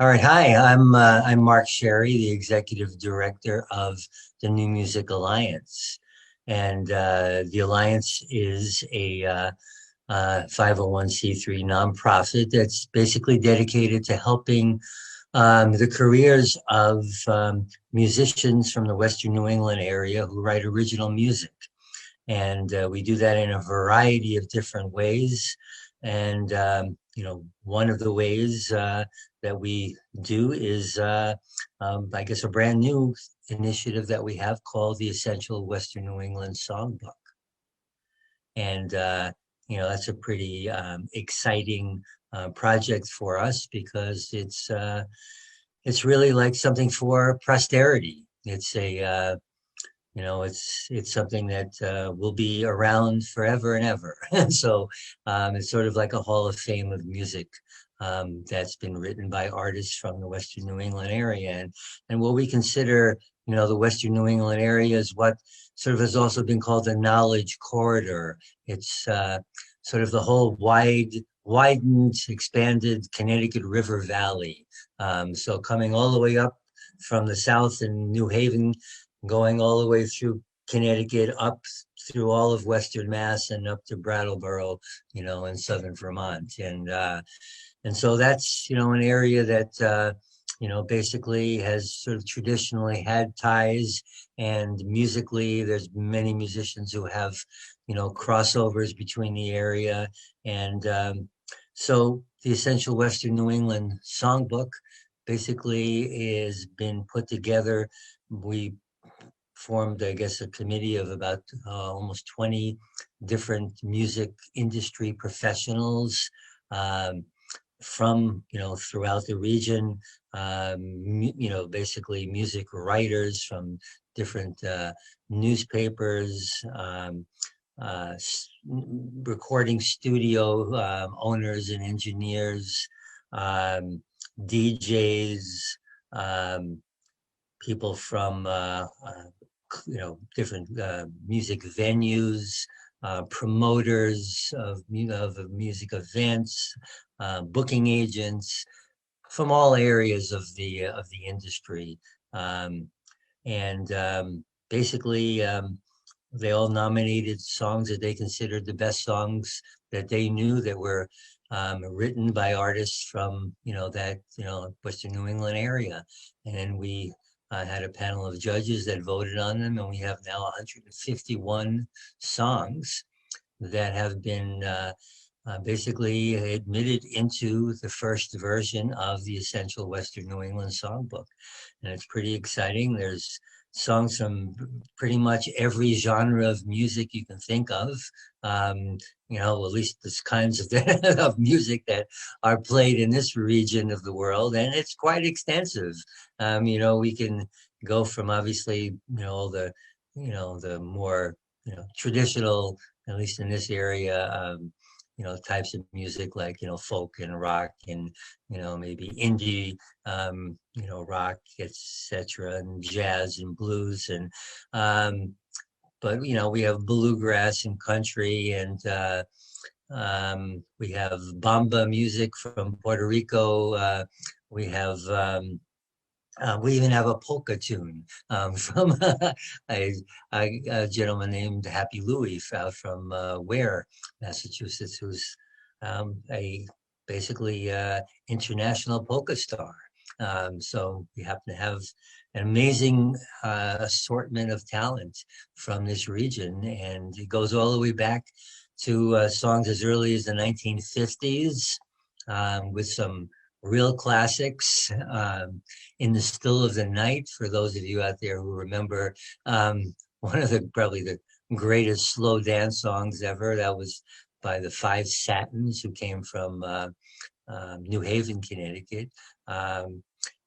All right, hi. I'm Mark Sherry, the executive director of the New Music Alliance, and the Alliance is a 501c3 nonprofit that's basically dedicated to helping the careers of musicians from the Western New England area who write original music. And we do that in a variety of different ways. And, one of the ways that we do is, I guess, a brand new initiative that we have called the Essential Western New England Songbook. And, that's a pretty exciting project for us because it's really like something for posterity. It's something that will be around forever and ever. So it's sort of like a Hall of Fame of music that's been written by artists from the Western New England area. And what we consider, the Western New England area is what sort of has also been called the knowledge corridor. It's sort of the whole widened, expanded Connecticut River Valley. So coming all the way up from the south in New Haven, going all the way through Connecticut, up through all of Western Mass and up to Brattleboro, in southern Vermont. And so that's, an area that, basically has sort of traditionally had ties. And musically, there's many musicians who have, crossovers between the area. And so the Essential Western New England Songbook basically is been put together. We formed, I guess, a committee of about almost 20 different music industry professionals from, throughout the region, basically music writers from different newspapers, recording studio owners and engineers, DJs, um, people from different music venues, promoters of music events, booking agents from all areas of the industry, and basically they all nominated songs that they considered the best songs that they knew that were written by artists from that Western New England area, and we had a panel of judges that voted on them, and we have now 151 songs that have been basically admitted into the first version of the Essential Western New England Songbook. And it's pretty exciting. There's songs from pretty much every genre of music you can think of. At least there's kinds of music that are played in this region of the world, and it's quite extensive. We can go from obviously, the more, traditional, at least in this area, types of music like, folk and rock and, maybe indie, rock, etc., and jazz and blues. But, we have bluegrass and country, and we have bamba music from Puerto Rico. We even have a polka tune from a gentleman named Happy Louie from Ware, Massachusetts, who's a basically international polka star. So we happen to have an amazing assortment of talent from this region, and it goes all the way back to songs as early as the 1950s, with some real classics. In the Still of the Night, for those of you out there who remember, one of the probably the greatest slow dance songs ever. That was by the Five Satins, who came from New Haven, Connecticut,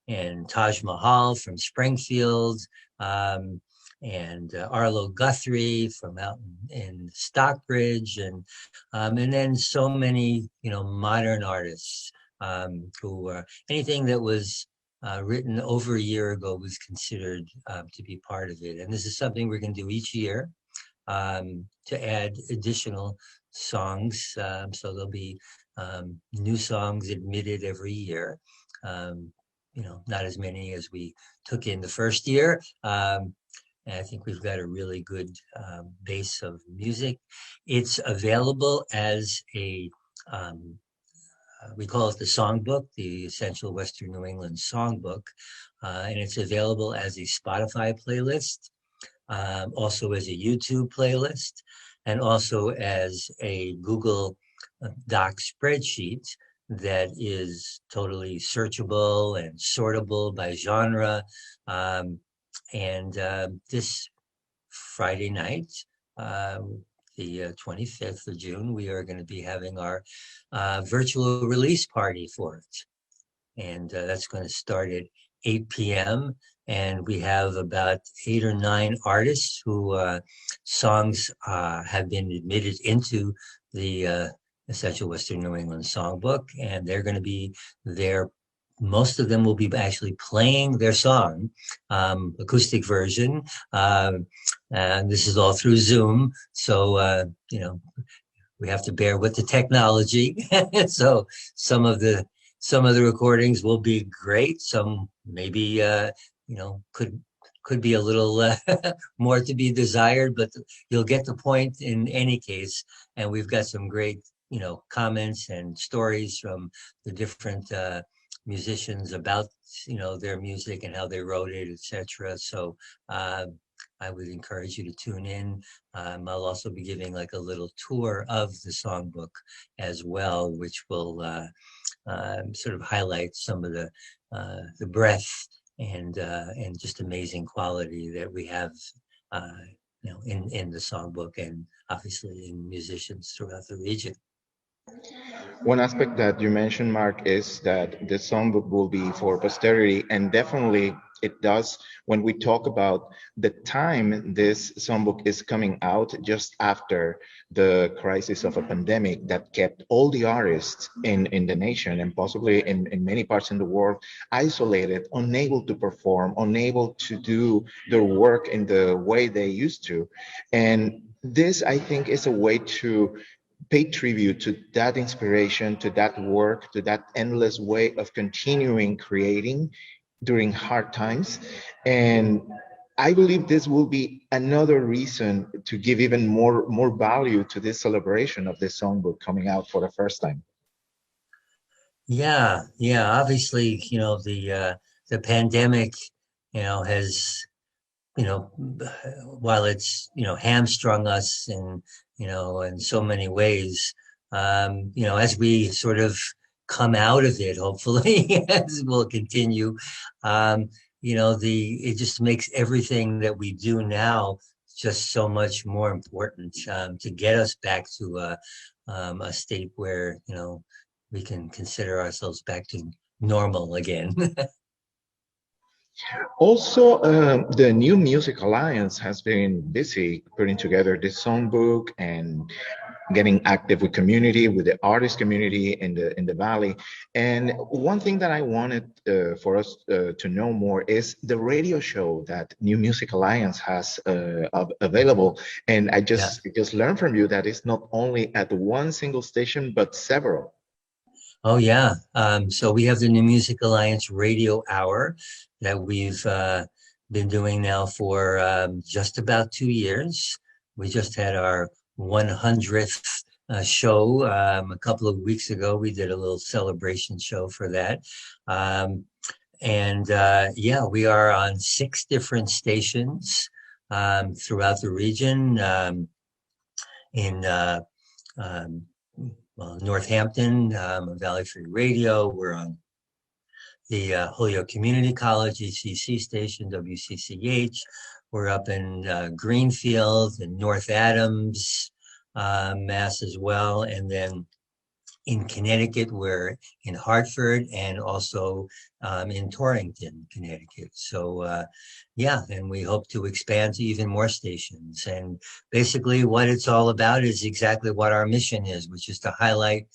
and Taj Mahal from Springfield, and Arlo Guthrie from out in Stockbridge, and then so many modern artists who anything that was written over a year ago was considered to be part of it. And this is something we're going to do each year to add additional songs. So there'll be new songs admitted every year. not as many as we took in the first year. And I think we've got a really good base of music. It's available as um, we call it the Songbook, the Essential Western New England Songbook, and it's available as a Spotify playlist, also as a YouTube playlist, and also as a Google Doc spreadsheet that is totally searchable and sortable by genre. Um, and this Friday night, uh, the 25th of June, we are going to be having our virtual release party for it. And that's going to start at 8 p.m. And we have about 8 or 9 artists who songs have been admitted into the Essential Western New England Songbook, and they're going to be there. Most of them will be actually playing their song, acoustic version. And this is all through Zoom. So, we have to bear with the technology. So some of the some of the recordings will be great. Some maybe could be a little more to be desired, but you'll get the point in any case. And we've got some great comments and stories from the different musicians about their music and how they wrote it, etc. So I would encourage you to tune in. I'll also be giving like a little tour of the songbook as well, which will sort of highlight some of the breadth and just amazing quality that we have, in the songbook, and obviously in musicians throughout the region. One aspect that you mentioned, Mark, is that the songbook will be for posterity, and definitely it does when we talk about the time this songbook is coming out just after the crisis of a pandemic that kept all the artists in the nation and possibly in many parts in the world isolated, unable to perform, unable to do their work in the way they used to. And this, I think, is a way to pay tribute to that inspiration, to that work, to that endless way of continuing creating during hard times. And I believe this will be another reason to give even more value to this celebration of this songbook coming out for the first time. Yeah. Obviously, the pandemic, has while it's hamstrung us in so many ways, as we sort of come out of it, hopefully, as we'll continue, it just makes everything that we do now just so much more important, to get us back to a state where we can consider ourselves back to normal again. Also, the New Music Alliance has been busy putting together this songbook and getting active with community, with the artist community in the valley. And one thing that I wanted for us to know more is the radio show that New Music Alliance has available. And I Yeah. just learned from you that it's not only at one single station but several. Oh, yeah. So we have the New Music Alliance Radio Hour that we've been doing now for just about 2 years. We just had our 100th show a couple of weeks ago. We did a little celebration show for that. And yeah, we are on 6 different stations throughout the region, in um, well, Northampton, Valley Free Radio. We're on the Holyoke Community College ECC station, WCCH. We're up in Greenfield and North Adams, Mass as well. And then in Connecticut, we're in Hartford, and also in Torrington, Connecticut. So yeah, and we hope to expand to even more stations. And basically what it's all about is exactly what our mission is, which is to highlight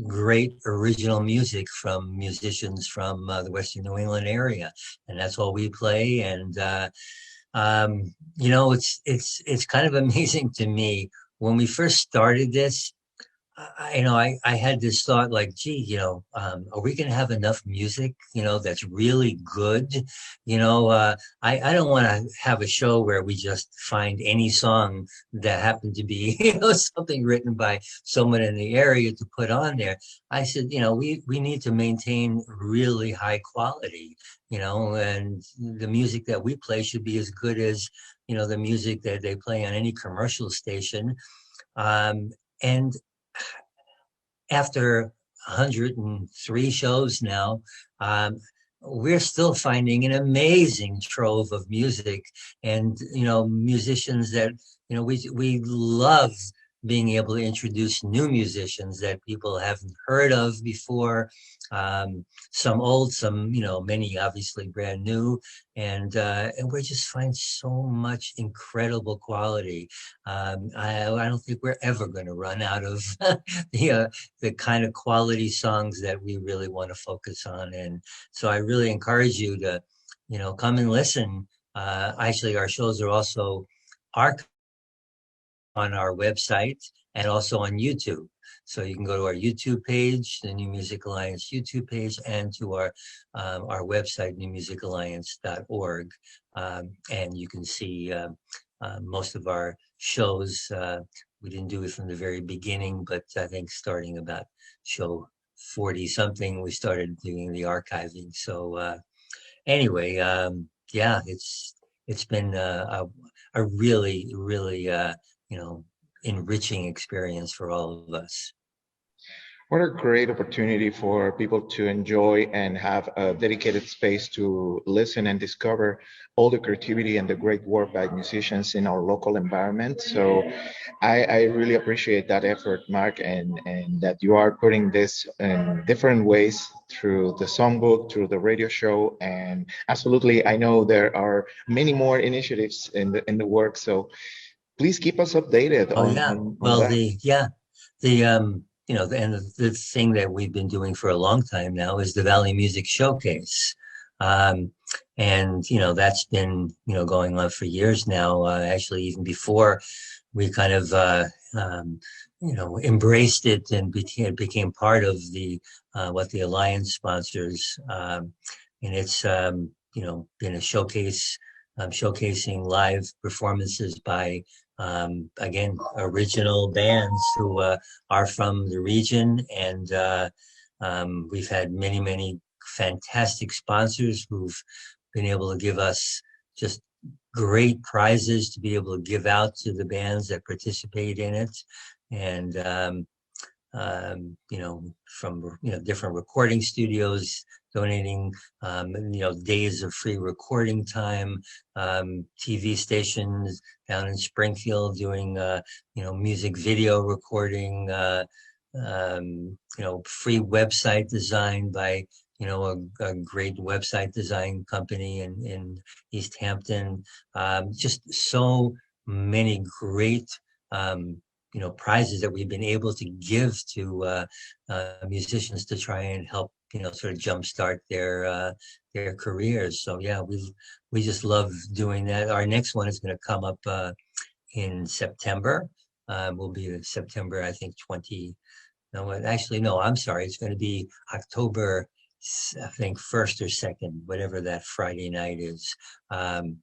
great original music from musicians from the Western New England area. And that's all we play. And it's kind of amazing to me when we first started this. I had this thought like, gee, are we going to have enough music, that's really good? I don't want to have a show where we just find any song that happened to be, something written by someone in the area to put on there. I said, we need to maintain really high quality, and the music that we play should be as good as, the music that they play on any commercial station. And after 103 shows now, um, we're still finding an amazing trove of music, and musicians that we love being able to introduce new musicians that people haven't heard of before. Some old, some many obviously brand new, and we just find so much incredible quality. I don't think we're ever going to run out of the kind of quality songs that we really want to focus on. And so I really encourage you to, come and listen. Actually, our shows are also archived on our website and also on YouTube. So you can go to our YouTube page, the New Music Alliance YouTube page, and to our website, newmusicalliance.org. And you can see most of our shows. We didn't do it from the very beginning, but I think starting about show 40 something, we started doing the archiving. So anyway, yeah, it's been a really, really, you know, enriching experience for all of us. What a great opportunity for people to enjoy and have a dedicated space to listen and discover all the creativity and the great work by musicians in our local environment. So I really appreciate that effort, Mark, and that you are putting this in different ways through the songbook, through the radio show, and absolutely, I know there are many more initiatives in the work. So please keep us updated Oh yeah. on Well, that. the thing that we've been doing for a long time now is the Valley Music Showcase. Um, and that's been, going on for years now, actually even before we kind of embraced it and became part of the what the Alliance sponsors. And it's been a showcase, showcasing live performances by again, original bands who are from the region. And we've had many, many fantastic sponsors who've been able to give us just great prizes to be able to give out to the bands that participate in it. And from different recording studios donating days of free recording time, TV stations down in Springfield doing music video recording, free website design by a great website design company in East Hampton. Just so many great prizes that we've been able to give to musicians to try and help sort of jumpstart their careers. So yeah, we just love doing that. Our next one is going to come up in September. Will be September, I think 20. No, actually, no. I'm sorry. It's going to be October, I think 1st or 2nd, whatever that Friday night is. And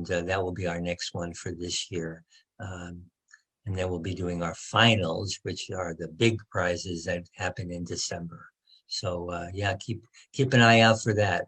that will be our next one for this year. And then we'll be doing our finals, which are the big prizes that happen in December. So yeah, keep an eye out for that.